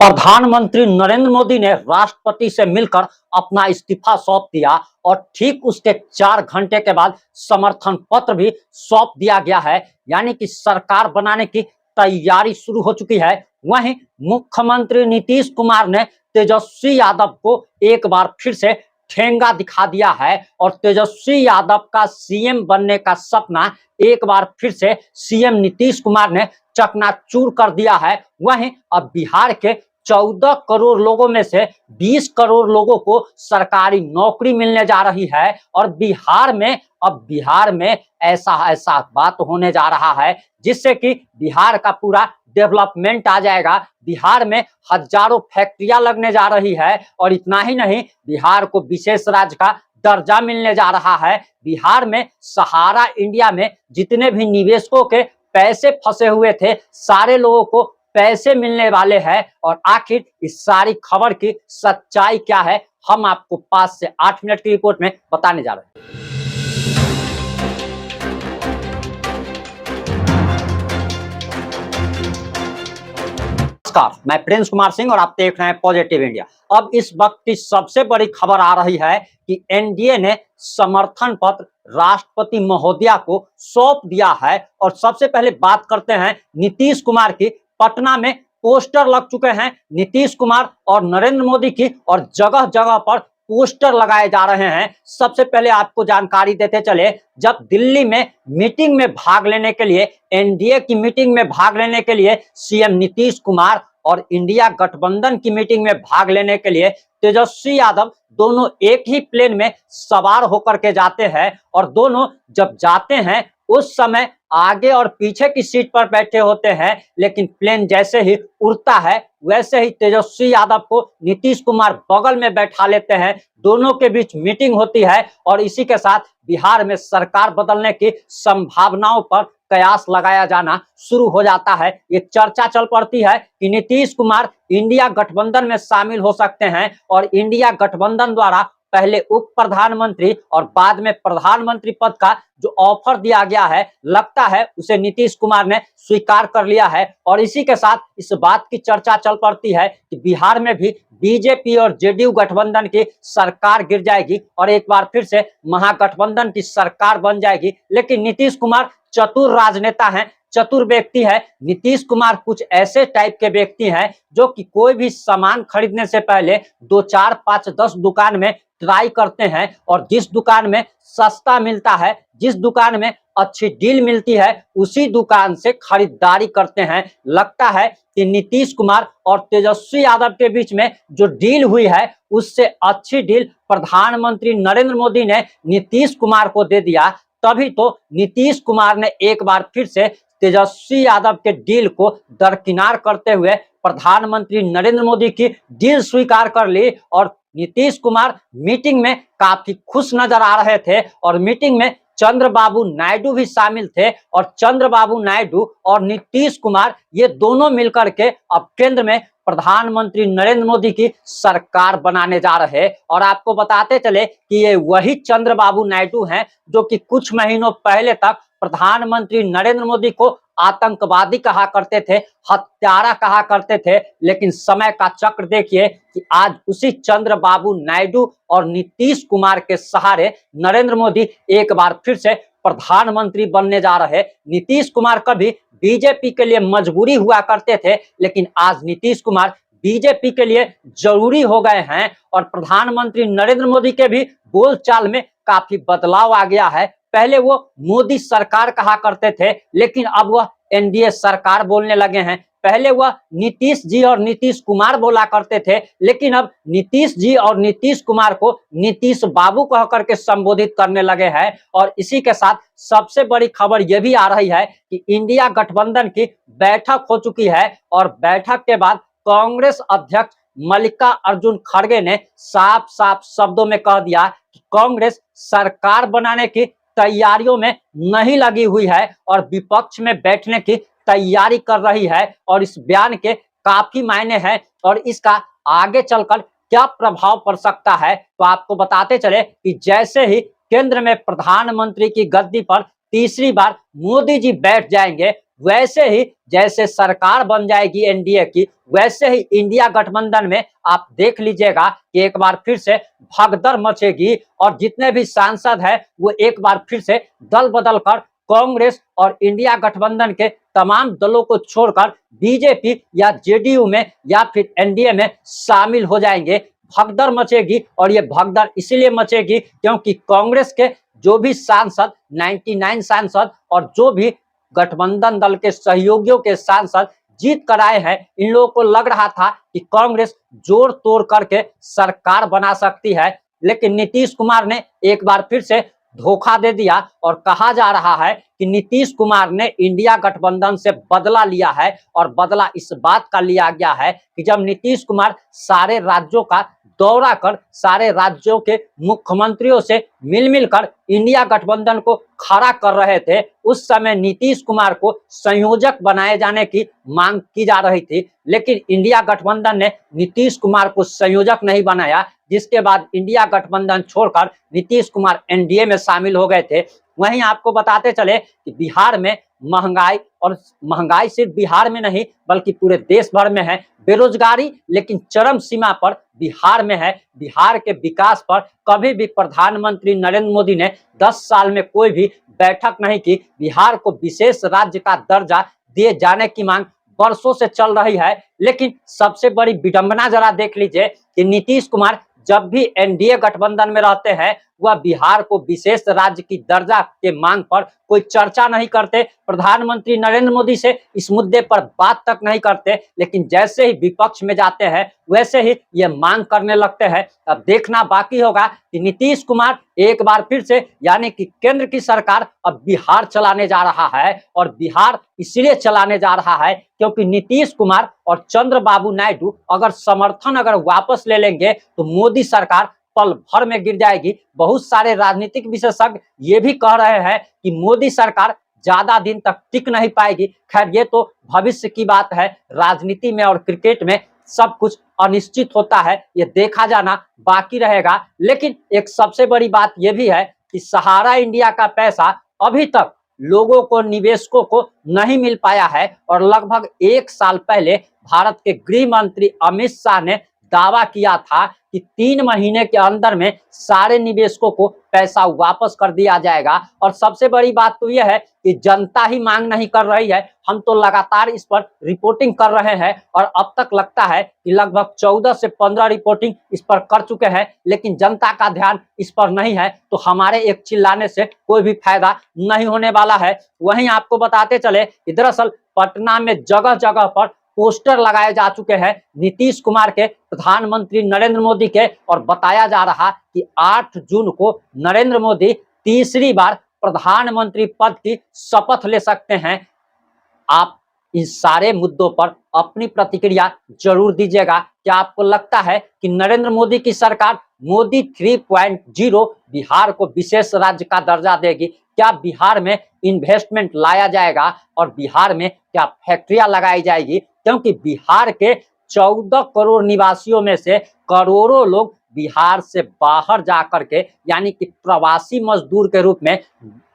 प्रधानमंत्री नरेंद्र मोदी ने राष्ट्रपति से मिलकर अपना इस्तीफा सौंप दिया और ठीक उसके 4 घंटे के बाद समर्थन पत्र भी सौंप दिया गया है। यानी कि सरकार बनाने की तैयारी शुरू हो चुकी है। वहीं मुख्यमंत्री नीतीश कुमार ने तेजस्वी यादव को एक बार फिर से ठेंगा दिखा दिया है और तेजस्वी यादव का सीएम बनने का सपना एक बार फिर से सीएम नीतीश कुमार ने चकनाचूर कर दिया है। वहीं अब बिहार के 14 करोड़ लोगों में से 20 करोड़ लोगों को सरकारी नौकरी मिलने जा रही है और बिहार में ऐसा बात होने जा रहा है जिससे कि बिहार का पूरा डेवलपमेंट आ जाएगा। बिहार में हजारों फैक्ट्रियां लगने जा रही है और इतना ही नहीं, बिहार को विशेष राज्य का दर्जा मिलने जा रहा है। बिहार में सहारा इंडिया में जितने भी निवेशकों के पैसे फंसे हुए थे, सारे लोगों को पैसे मिलने वाले हैं। और आखिर इस सारी खबर की सच्चाई क्या है, हम आपको 5 से 8 मिनट की रिपोर्ट में बताने जा रहे हैं। नमस्कार, मैं प्रिंस कुमार सिंह और आप देख रहे हैं पॉजिटिव इंडिया। अब इस वक्त की सबसे बड़ी खबर आ रही है कि एनडीए ने समर्थन पत्र राष्ट्रपति महोदया को सौंप दिया है। और सबसे पहले बात करते हैं नीतीश कुमार की। पटना में पोस्टर लग चुके हैं नीतीश कुमार और नरेंद्र मोदी की, और जगह जगह पर पोस्टर लगाए जा रहे हैं। सबसे पहले आपको जानकारी देते चले, जब दिल्ली में मीटिंग में भाग लेने के लिए, एनडीए की मीटिंग में भाग लेने के लिए सीएम नीतीश कुमार और इंडिया गठबंधन की मीटिंग में भाग लेने के लिए तेजस्वी यादव दोनों एक ही प्लेन में सवार होकर के जाते हैं। और दोनों जब जाते हैं उस समय आगे और पीछे की सीट पर बैठे होते हैं, लेकिन प्लेन जैसे ही उड़ता है वैसे ही तेजस्वी यादव को नीतीश कुमार बगल में बैठा लेते हैं। दोनों के बीच मीटिंग होती है और इसी के साथ बिहार में सरकार बदलने की संभावनाओं पर कयास लगाया जाना शुरू हो जाता है। ये चर्चा चल पड़ती है कि नीतीश कुमार इंडिया गठबंधन में शामिल हो सकते हैं और इंडिया गठबंधन द्वारा पहले उप प्रधानमंत्री और बाद में प्रधानमंत्री पद का जो ऑफर दिया गया है, लगता है उसे नीतीश कुमार ने स्वीकार कर लिया है। और इसी के साथ इस बात की चर्चा चल पड़ती है कि बिहार में भी बीजेपी और जेडीयू गठबंधन की सरकार गिर जाएगी और एक बार फिर से महागठबंधन की सरकार बन जाएगी। लेकिन नीतीश कुमार चतुर राजनेता हैं, चतुर व्यक्ति है। नीतीश कुमार कुछ ऐसे टाइप के व्यक्ति हैं जो कि कोई भी सामान खरीदने से पहले 2, 4, 5, 10 दुकान में ट्राई करते हैं और जिस दुकान में सस्ता मिलता है, जिस दुकान में अच्छी डील मिलती है, उसी दुकान से खरीदारी करते हैं। लगता है कि नीतीश कुमार और तेजस्वी यादव के बीच में जो डील हुई है उससे अच्छी डील प्रधानमंत्री नरेंद्र मोदी ने नीतीश कुमार को दे दिया। तभी तो नीतीश कुमार ने एक बार फिर से तेजस्वी यादव के डील को दरकिनार करते हुए प्रधानमंत्री नरेंद्र मोदी की डील स्वीकार कर ली। और नीतीश कुमार मीटिंग में काफी खुश नजर आ रहे थे और मीटिंग में चंद्रबाबू नायडू भी शामिल थे। और चंद्रबाबू नायडू और नीतीश कुमार ये दोनों मिलकर के अब केंद्र में प्रधानमंत्री नरेंद्र मोदी की सरकार बनाने जा रहे हैं। और आपको बताते चले कि ये वही चंद्रबाबू नायडू हैं जो कि कुछ महीनों पहले तक प्रधानमंत्री नरेंद्र मोदी को आतंकवादी कहा करते थे, हत्यारा कहा करते थे। लेकिन समय का चक्र देखिए कि आज उसी चंद्रबाबू नायडू और नीतीश कुमार के सहारे नरेंद्र मोदी एक बार फिर से प्रधानमंत्री बनने जा रहे। नीतीश कुमार कभी बीजेपी के लिए मजबूरी हुआ करते थे, लेकिन आज नीतीश कुमार बीजेपी के लिए जरूरी हो गए हैं। और प्रधानमंत्री नरेंद्र मोदी के भी बोलचाल में काफी बदलाव आ गया है। पहले वो मोदी सरकार कहा करते थे, लेकिन अब वह एनडीए सरकार बोलने लगे हैं। पहले वह नीतीश जी और नीतीश कुमार बोला करते थे, लेकिन अब नीतीश जी और नीतीश कुमार को नीतीश बाबू कह करके संबोधित करने लगे हैं। और इसी के साथ सबसे बड़ी खबर यह भी आ रही है कि इंडिया गठबंधन की बैठक हो चुकी है और बैठक के बाद कांग्रेस अध्यक्ष मल्लिकार्जुन खड़गे ने साफ साफ शब्दों में कह दिया कि कांग्रेस सरकार बनाने की तैयारियों में नहीं लगी हुई है और विपक्ष में बैठने की तैयारी कर रही है। और इस बयान के काफी मायने हैं और इसका आगे चलकर क्या प्रभाव पड़ सकता है, तो आपको बताते चले कि जैसे ही केंद्र में प्रधानमंत्री की गद्दी पर तीसरी बार मोदी जी बैठ जाएंगे, वैसे ही जैसे सरकार बन जाएगी एनडीए की, वैसे ही इंडिया गठबंधन में आप देख लीजिएगा कि एक बार फिर से भगदड़ मचेगी और जितने भी सांसद हैं वो एक बार फिर से दल बदल कर कांग्रेस और इंडिया गठबंधन के तमाम दलों को छोड़कर बीजेपी या जेडीयू में या फिर एनडीए में शामिल हो जाएंगे। भगदड़ मचेगी और ये भगदड़ इसलिए मचेगी क्योंकि कांग्रेस के जो भी सांसद 99 सांसद और जो भी गठबंधन दल के सहयोगियों के सांसद जीत कर आए हैं, इन लोगों को लग रहा था कि कांग्रेस जोड़ तोड़ करके सरकार बना सकती है, लेकिन नीतीश कुमार ने एक बार फिर से धोखा दे दिया और कहा जा रहा है कि नीतीश कुमार ने इंडिया गठबंधन से बदला लिया है। और बदला इस बात का लिया गया है कि जब नीतीश कुमार सारे राज्यों का दौरा कर सारे राज्यों के मुख्यमंत्रियों से मिल कर इंडिया गठबंधन को खड़ा कर रहे थे, उस समय नीतीश कुमार को संयोजक बनाए जाने की मांग की जा रही थी, लेकिन इंडिया गठबंधन ने नीतीश कुमार को संयोजक नहीं बनाया, जिसके बाद इंडिया गठबंधन छोड़कर नीतीश कुमार एनडीए में शामिल हो गए थे। वहीं आपको बताते चले कि बिहार में महंगाई सिर्फ बिहार में नहीं बल्कि पूरे देश भर में है, बेरोजगारी लेकिन चरम सीमा पर बिहार में है। बिहार के विकास पर कभी भी प्रधानमंत्री नरेंद्र मोदी ने 10 साल में कोई भी बैठक नहीं की। बिहार को विशेष राज्य का दर्जा दिए जाने की मांग वर्षों से चल रही है, लेकिन सबसे बड़ी विडंबना जरा देख लीजिए कि नीतीश कुमार जब भी एनडीए गठबंधन में रहते हैं वह बिहार को विशेष राज्य की दर्जा के मांग पर कोई चर्चा नहीं करते, प्रधानमंत्री नरेंद्र मोदी से इस मुद्दे पर बात तक नहीं करते, लेकिन जैसे ही विपक्ष में जाते हैं वैसे ही ये मांग करने लगते हैं। अब देखना बाकी होगा कि नीतीश कुमार एक बार फिर से यानी कि केंद्र की सरकार अब बिहार चलाने जा रहा है, और बिहार इसलिए चलाने जा रहा है क्योंकि नीतीश कुमार और चंद्रबाबू नायडू अगर वापस ले लेंगे तो मोदी सरकार पल भर में गिर जाएगी। बहुत सारे राजनीतिक विशेषज्ञ ये भी कह रहे हैं कि मोदी सरकार ज्यादा दिन तक टिक नहीं पाएगी। खैर ये तो भविष्य की बात है, राजनीति में और क्रिकेट में सब कुछ अनिश्चित होता है, ये देखा जाना बाकी रहेगा। लेकिन एक सबसे बड़ी बात यह भी है कि सहारा इंडिया का पैसा अभी तक लोगों को, निवेशकों को नहीं मिल पाया है, और लगभग 1 साल पहले भारत के गृह मंत्री अमित शाह ने दावा किया था कि 3 महीने के अंदर में सारे निवेशकों को पैसा वापस कर दिया जाएगा। और सबसे बड़ी बात तो यह है कि जनता ही मांग नहीं कर रही है, हम तो लगातार इस पर रिपोर्टिंग कर रहे हैं और अब तक लगता है कि लगभग 14 से 15 रिपोर्टिंग इस पर कर चुके हैं, लेकिन जनता का ध्यान इस पर नहीं है, तो हमारे एक चिल्लाने से कोई भी फायदा नहीं होने वाला है। वहीं आपको बताते चले कि दरअसल पटना में जगह जगह पर पोस्टर लगाए जा चुके हैं नीतीश कुमार के, प्रधानमंत्री नरेंद्र मोदी के, और बताया जा रहा कि 8 जून को नरेंद्र मोदी तीसरी बार प्रधानमंत्री पद की शपथ ले सकते हैं। आप इन सारे मुद्दों पर अपनी प्रतिक्रिया जरूर दीजिएगा। क्या आपको लगता है कि नरेंद्र मोदी की सरकार मोदी 3.0 बिहार को विशेष राज्य का दर्जा देगी? क्या बिहार में इन्वेस्टमेंट लाया जाएगा और बिहार में क्या फैक्ट्रियां लगाई जाएगी? क्योंकि बिहार के 14 करोड़ निवासियों में से करोड़ों लोग बिहार से बाहर जाकर के यानी कि प्रवासी मजदूर के रूप में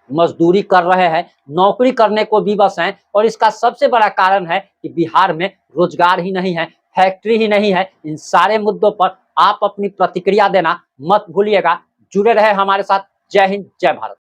मजदूरी कर रहे हैं, नौकरी करने को विवश हैं, और इसका सबसे बड़ा कारण है कि बिहार में रोजगार ही नहीं है, फैक्ट्री ही नहीं है। इन सारे मुद्दों पर आप अपनी प्रतिक्रिया देना मत भूलिएगा। जुड़े रहे हमारे साथ। जय हिंद, जय भारत।